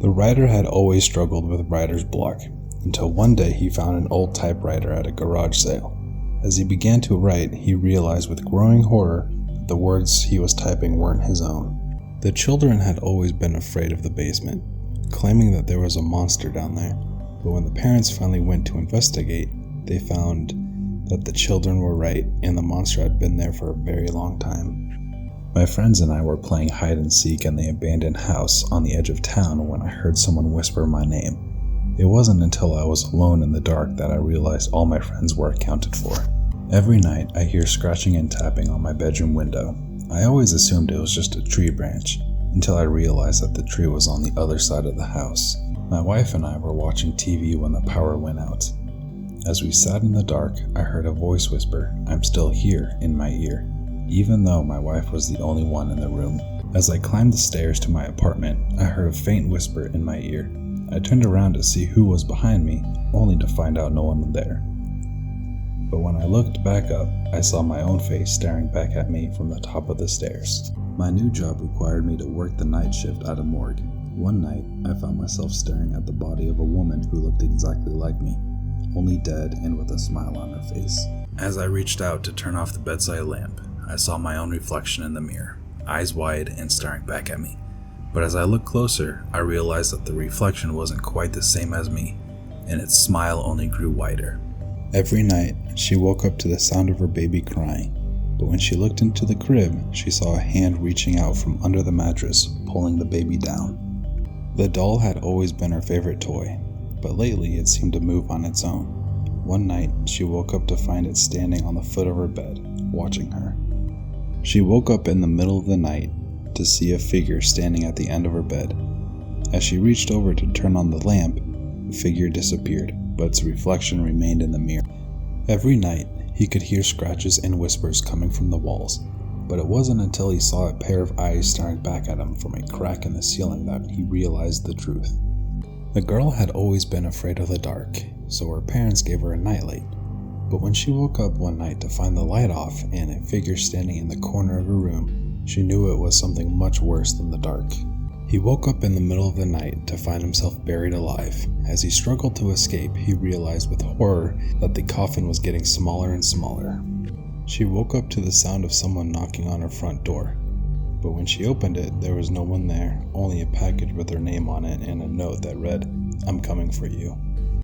The writer had always struggled with writer's block, until one day he found an old typewriter at a garage sale. As he began to write, he realized with growing horror that the words he was typing weren't his own. The children had always been afraid of the basement, claiming that there was a monster down there, but when the parents finally went to investigate, they found that the children were right and the monster had been there for a very long time. My friends and I were playing hide and seek in the abandoned house on the edge of town when I heard someone whisper my name. It wasn't until I was alone in the dark that I realized all my friends were accounted for. Every night I hear scratching and tapping on my bedroom window. I always assumed it was just a tree branch, until I realized that the tree was on the other side of the house. My wife and I were watching TV when the power went out. As we sat in the dark, I heard a voice whisper, "I'm still here," in my ear, even though my wife was the only one in the room. As I climbed the stairs to my apartment, I heard a faint whisper in my ear. I turned around to see who was behind me, only to find out no one was there. But when I looked back up, I saw my own face staring back at me from the top of the stairs. My new job required me to work the night shift at a morgue. One night, I found myself staring at the body of a woman who looked exactly like me, only dead and with a smile on her face. As I reached out to turn off the bedside lamp, I saw my own reflection in the mirror, eyes wide and staring back at me. But as I looked closer, I realized that the reflection wasn't quite the same as me, and its smile only grew wider. Every night, she woke up to the sound of her baby crying, but when she looked into the crib, she saw a hand reaching out from under the mattress, pulling the baby down. The doll had always been her favorite toy, but lately it seemed to move on its own. One night, she woke up to find it standing on the foot of her bed, watching her. She woke up in the middle of the night to see a figure standing at the end of her bed. As she reached over to turn on the lamp, the figure disappeared, but its reflection remained in the mirror. Every night, he could hear scratches and whispers coming from the walls, but it wasn't until he saw a pair of eyes staring back at him from a crack in the ceiling that he realized the truth. The girl had always been afraid of the dark, so her parents gave her a nightlight. But when she woke up one night to find the light off and a figure standing in the corner of her room, she knew it was something much worse than the dark. He woke up in the middle of the night to find himself buried alive. As he struggled to escape, he realized with horror that the coffin was getting smaller and smaller. She woke up to the sound of someone knocking on her front door. But when she opened it, there was no one there, only a package with her name on it and a note that read, "I'm coming for you."